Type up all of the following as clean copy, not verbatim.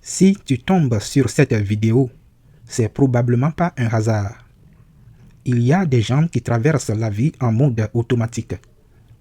Si tu tombes sur cette vidéo, c'est probablement pas un hasard. Il y a des gens qui traversent la vie en mode automatique,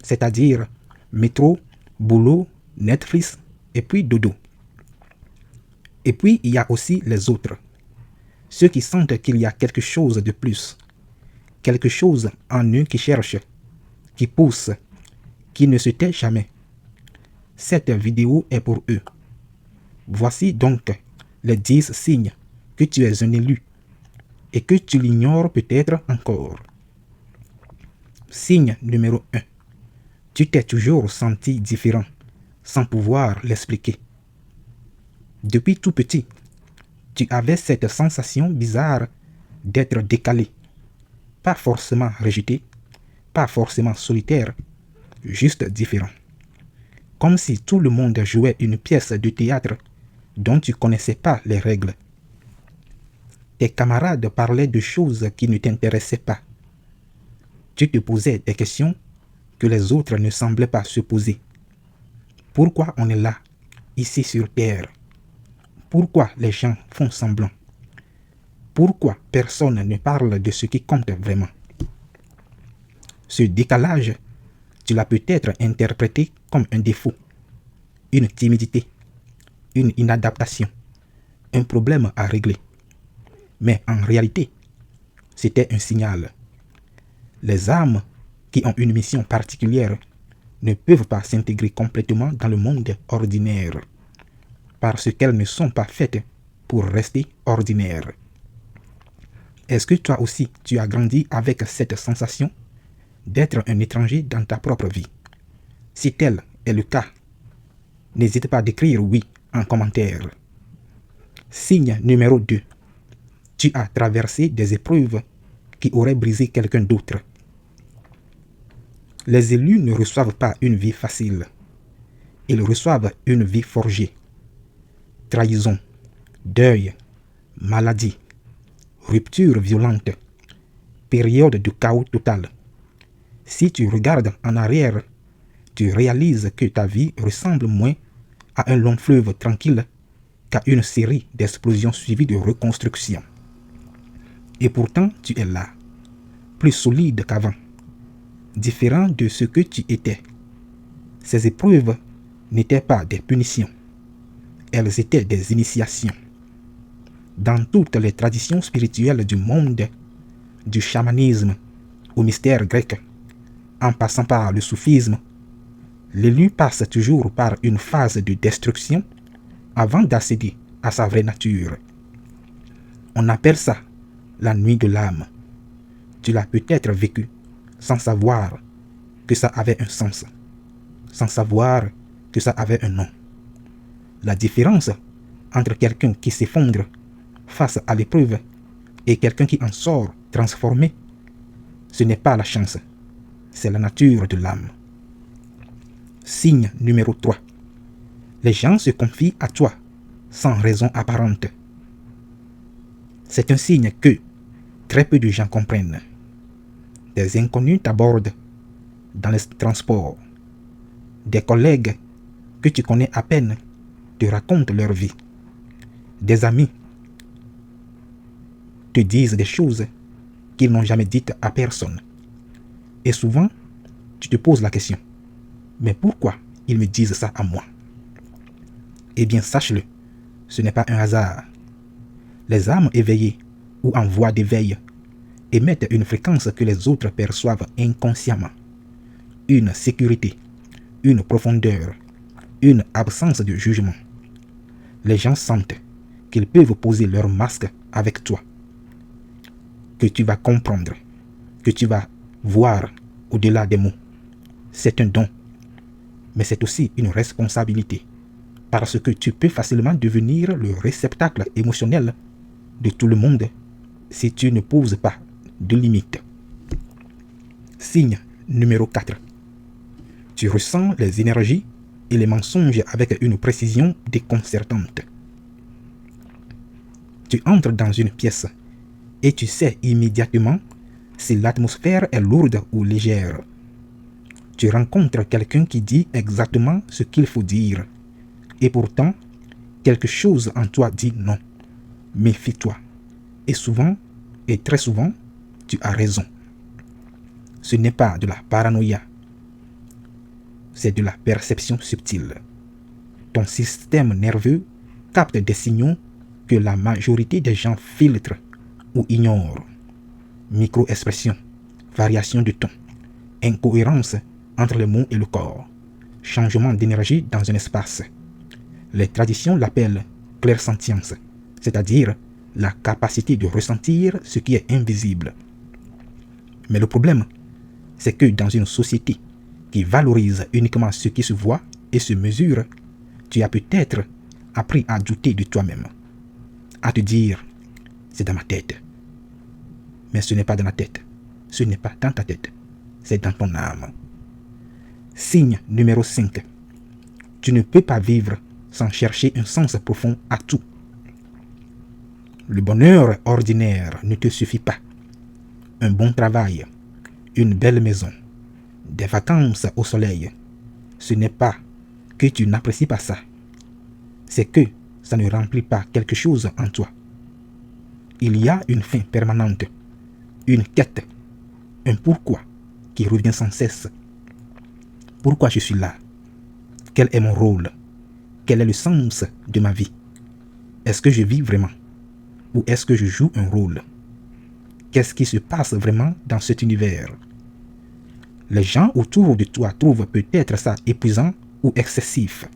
c'est-à-dire métro, boulot, Netflix et puis dodo. Et puis il y a aussi les autres, ceux qui sentent qu'il y a quelque chose de plus, quelque chose en eux qui cherche, qui pousse, qui ne se tait jamais. Cette vidéo est pour eux. Voici donc les 10 signes que tu es un élu et que tu l'ignores peut-être encore. Signe numéro 1. Tu t'es toujours senti différent, sans pouvoir l'expliquer. Depuis tout petit, tu avais cette sensation bizarre d'être décalé, pas forcément rejeté, pas forcément solitaire, juste différent. Comme si tout le monde jouait une pièce de théâtre dont tu ne connaissais pas les règles. Tes camarades parlaient de choses qui ne t'intéressaient pas. Tu te posais des questions que les autres ne semblaient pas se poser. Pourquoi on est là, ici sur Terre? Pourquoi les gens font semblant? Pourquoi personne ne parle de ce qui compte vraiment? Ce décalage, tu l'as peut-être interprété comme un défaut, une timidité, une inadaptation, un problème à régler. Mais en réalité, c'était un signal. Les âmes qui ont une mission particulière ne peuvent pas s'intégrer complètement dans le monde ordinaire, parce qu'elles ne sont pas faites pour rester ordinaires. Est-ce que toi aussi tu as grandi avec cette sensation d'être un étranger dans ta propre vie? Si tel est le cas, n'hésite pas à d'écrire oui en commentaire. Signe numéro 2. Tu as traversé des épreuves qui auraient brisé quelqu'un d'autre. Les élus ne reçoivent pas une vie facile. Ils reçoivent une vie forgée. Trahison, deuil, maladie, rupture violente, période de chaos total. Si tu regardes en arrière, tu réalises que ta vie ressemble moins à un long fleuve tranquille qu'à une série d'explosions suivies de reconstruction. Et pourtant, tu es là, plus solide qu'avant, différent de ce que tu étais. Ces épreuves n'étaient pas des punitions, elles étaient des initiations. Dans toutes les traditions spirituelles du monde, du chamanisme au mystère grec, en passant par le soufisme, l'élu passe toujours par une phase de destruction avant d'accéder à sa vraie nature. On appelle ça la nuit de l'âme. Tu l'as peut-être vécu sans savoir que ça avait un sens, sans savoir que ça avait un nom. La différence entre quelqu'un qui s'effondre face à l'épreuve et quelqu'un qui en sort transformé, ce n'est pas la chance, c'est la nature de l'âme. Signe numéro 3. Les gens se confient à toi sans raison apparente. C'est un signe que très peu de gens comprennent. Des inconnus t'abordent dans les transports. Des collègues que tu connais à peine te racontent leur vie. Des amis te disent des choses qu'ils n'ont jamais dites à personne. Et souvent, tu te poses la question, mais pourquoi ils me disent ça à moi? Eh bien, sache-le, ce n'est pas un hasard. Les âmes éveillées ou en voie d'éveil émettent une fréquence que les autres perçoivent inconsciemment. Une sécurité, une profondeur, une absence de jugement. Les gens sentent qu'ils peuvent poser leur masque avec toi, que tu vas comprendre, que tu vas voir au-delà des mots. C'est un don, mais c'est aussi une responsabilité, parce que tu peux facilement devenir le réceptacle émotionnel de tout le monde si tu ne poses pas de limites. Signe numéro 4. Tu ressens les énergies et les mensonges avec une précision déconcertante. Tu entres dans une pièce et tu sais immédiatement si l'atmosphère est lourde ou légère. Tu rencontres quelqu'un qui dit exactement ce qu'il faut dire et pourtant, quelque chose en toi dit non. Méfie-toi. Et souvent, et très souvent, tu as raison. Ce n'est pas de la paranoïa, c'est de la perception subtile. Ton système nerveux capte des signaux que la majorité des gens filtrent ou ignorent. Micro-expression, variation de ton, incohérence entre les mots et le corps, changement d'énergie dans un espace. Les traditions l'appellent clairsentience, c'est-à-dire la capacité de ressentir ce qui est invisible. Mais le problème, c'est que dans une société qui valorise uniquement ce qui se voit et se mesure, tu as peut-être appris à douter de toi-même, à te dire « c'est dans ma tête ». Mais ce n'est pas dans la tête, ce n'est pas dans ta tête, c'est dans ton âme. Signe numéro 5. Tu ne peux pas vivre sans chercher un sens profond à tout. Le bonheur ordinaire ne te suffit pas. Un bon travail, une belle maison, des vacances au soleil, ce n'est pas que tu n'apprécies pas ça, c'est que ça ne remplit pas quelque chose en toi. Il y a une fin permanente, une quête, un pourquoi qui revient sans cesse. Pourquoi je suis là? Quel est mon rôle? Quel est le sens de ma vie? Est-ce que je vis vraiment? Ou est-ce que je joue un rôle? Qu'est-ce qui se passe vraiment dans cet univers? Les gens autour de toi trouvent peut-être ça épuisant ou excessif.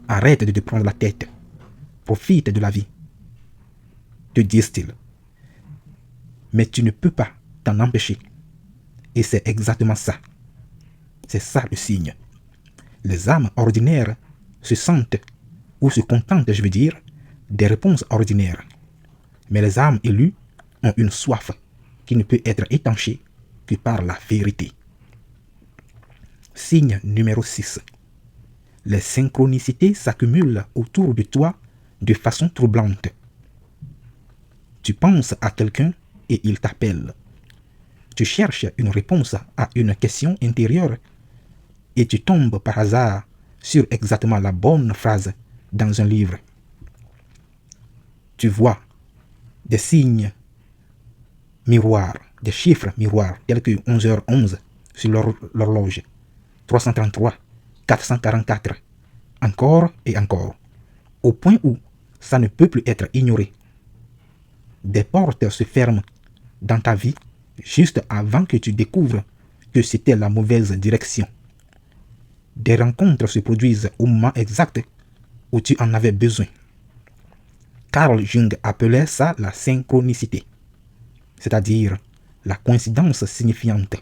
Arrête de te prendre la tête. Profite de la vie, te disent-ils. Mais tu ne peux pas t'en empêcher. Et c'est exactement ça. C'est ça le signe. Les âmes ordinaires se sentent, ou se contentent, je veux dire, des réponses ordinaires. Mais les âmes élues ont une soif qui ne peut être étanchée que par la vérité. Signe numéro 6. Les synchronicités s'accumulent autour de toi de façon troublante. Tu penses à quelqu'un et il t'appelle. Tu cherches une réponse à une question intérieure et tu tombes par hasard sur exactement la bonne phrase dans un livre. Tu vois des signes miroirs, des chiffres miroirs, tels que 11h11 sur l'horloge, 333, 444, encore et encore, au point où ça ne peut plus être ignoré. Des portes se ferment dans ta vie juste avant que tu découvres que c'était la mauvaise direction. Des rencontres se produisent au moment exact où tu en avais besoin. Carl Jung appelait ça la synchronicité, c'est-à-dire la coïncidence signifiante.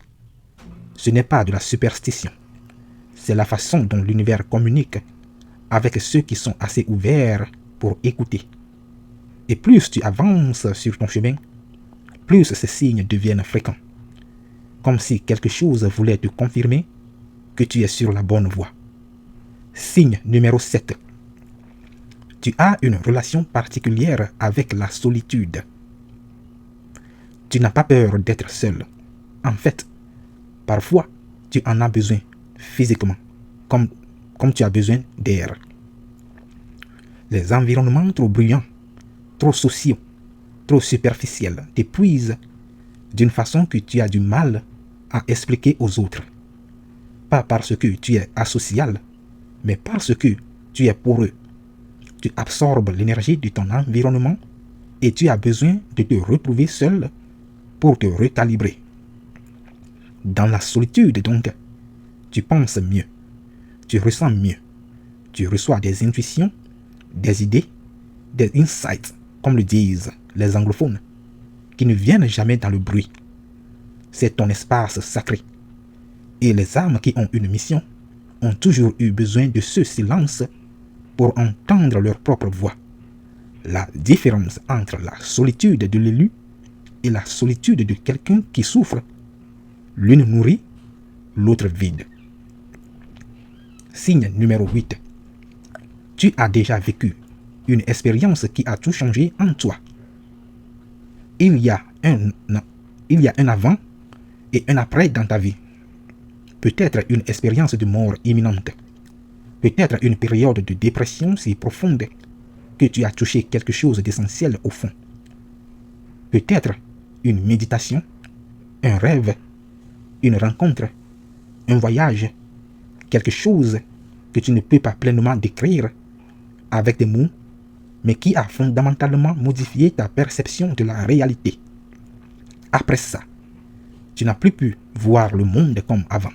Ce n'est pas de la superstition, c'est la façon dont l'univers communique avec ceux qui sont assez ouverts pour écouter. Et plus tu avances sur ton chemin, plus ces signes deviennent fréquents, comme si quelque chose voulait te confirmer que tu es sur la bonne voie. Signe numéro 7. Tu as une relation particulière avec la solitude. Tu n'as pas peur d'être seul. En fait, parfois, tu en as besoin physiquement, comme tu as besoin d'air. Les environnements trop bruyants, trop sociaux, trop superficiels t'épuisent d'une façon que tu as du mal à expliquer aux autres. Pas parce que tu es asocial, mais parce que tu es poreux. Tu absorbes l'énergie de ton environnement et tu as besoin de te retrouver seul pour te recalibrer. Dans la solitude, donc, tu penses mieux, tu ressens mieux, tu reçois des intuitions, des idées, des insights, comme le disent les anglophones, qui ne viennent jamais dans le bruit. C'est ton espace sacré. Et les âmes qui ont une mission ont toujours eu besoin de ce silence pour entendre leur propre voix. La différence entre la solitude de l'élu et la solitude de quelqu'un qui souffre, l'une nourrit, l'autre vide. Signe numéro 8. Tu as déjà vécu une expérience qui a tout changé en toi. Il y a un avant et un après dans ta vie. Peut-être une expérience de mort imminente. Peut-être une période de dépression si profonde que tu as touché quelque chose d'essentiel au fond. Peut-être une méditation, un rêve, une rencontre, un voyage, quelque chose que tu ne peux pas pleinement décrire avec des mots, mais qui a fondamentalement modifié ta perception de la réalité. Après ça, tu n'as plus pu voir le monde comme avant.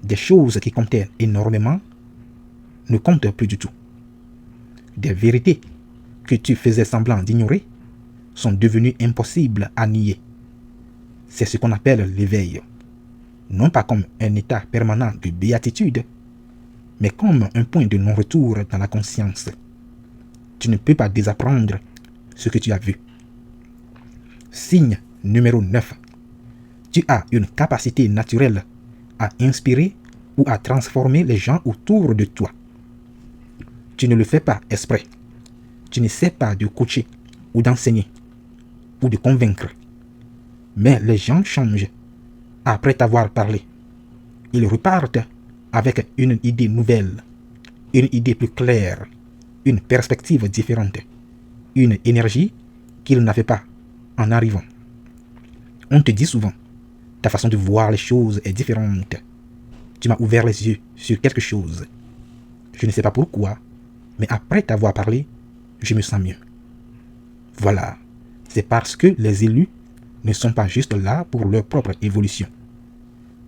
Des choses qui comptaient énormément ne comptent plus du tout. Des vérités que tu faisais semblant d'ignorer sont devenues impossibles à nier. C'est ce qu'on appelle l'éveil. Non pas comme un état permanent de béatitude, mais comme un point de non-retour dans la conscience. Tu ne peux pas désapprendre ce que tu as vu. Signe numéro 9. Tu as une capacité naturelle à inspirer ou à transformer les gens autour de toi. Tu ne le fais pas exprès. Tu n'essaies pas de coacher ou d'enseigner ou de convaincre. Mais les gens changent après t'avoir parlé. Ils repartent avec une idée nouvelle, une idée plus claire, une perspective différente, une énergie qu'ils n'avaient pas en arrivant. On te dit souvent, ta façon de voir les choses est différente. Tu m'as ouvert les yeux sur quelque chose. Je ne sais pas pourquoi, mais après t'avoir parlé, je me sens mieux. Voilà, c'est parce que les élus ne sont pas juste là pour leur propre évolution.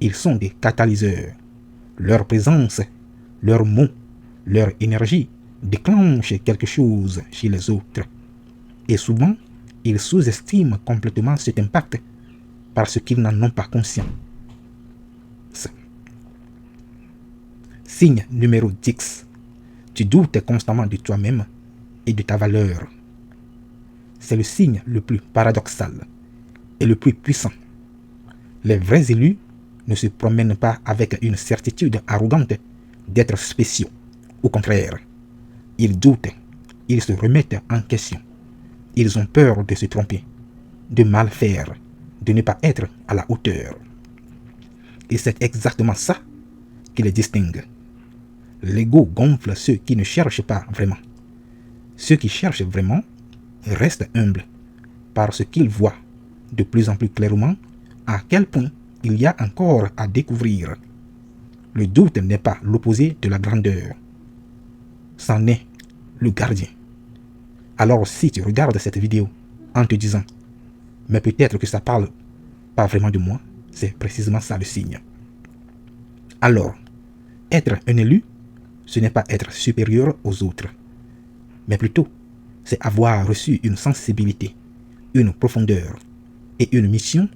Ils sont des catalyseurs. Leur présence, leurs mots, leur énergie déclenchent quelque chose chez les autres. Et souvent, ils sous-estiment complètement cet impact parce qu'ils n'en ont pas conscience. Signe numéro 10. Tu doutes constamment de toi-même et de ta valeur. C'est le signe le plus paradoxal et le plus puissant. Les vrais élus ne se promènent pas avec une certitude arrogante d'être spéciaux. Au contraire, ils doutent, ils se remettent en question. Ils ont peur de se tromper, de mal faire, de ne pas être à la hauteur. Et c'est exactement ça qui les distingue. L'ego gonfle ceux qui ne cherchent pas vraiment. Ceux qui cherchent vraiment restent humbles parce qu'ils voient de plus en plus clairement à quel point il y a encore à découvrir. Le doute n'est pas l'opposé de la grandeur. C'en est le gardien. Alors si tu regardes cette vidéo en te disant « mais peut-être que ça parle pas vraiment de moi », c'est précisément ça le signe. Alors, être un élu, ce n'est pas être supérieur aux autres, mais plutôt, c'est avoir reçu une sensibilité, une profondeur et une mission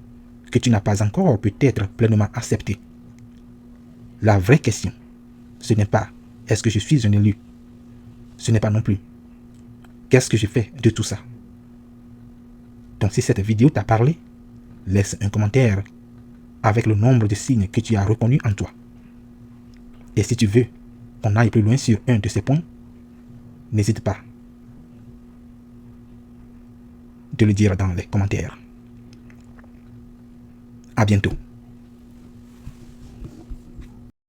que tu n'as pas encore peut-être pleinement acceptée. La vraie question, ce n'est pas « est-ce que je suis un élu ?» Ce n'est pas non plus « qu'est-ce que je fais de tout ça ?» Donc si cette vidéo t'a parlé, laisse un commentaire avec le nombre de signes que tu as reconnus en toi. Et si tu veux qu'on aille plus loin sur un de ces points, n'hésite pas de le dire dans les commentaires. À bientôt.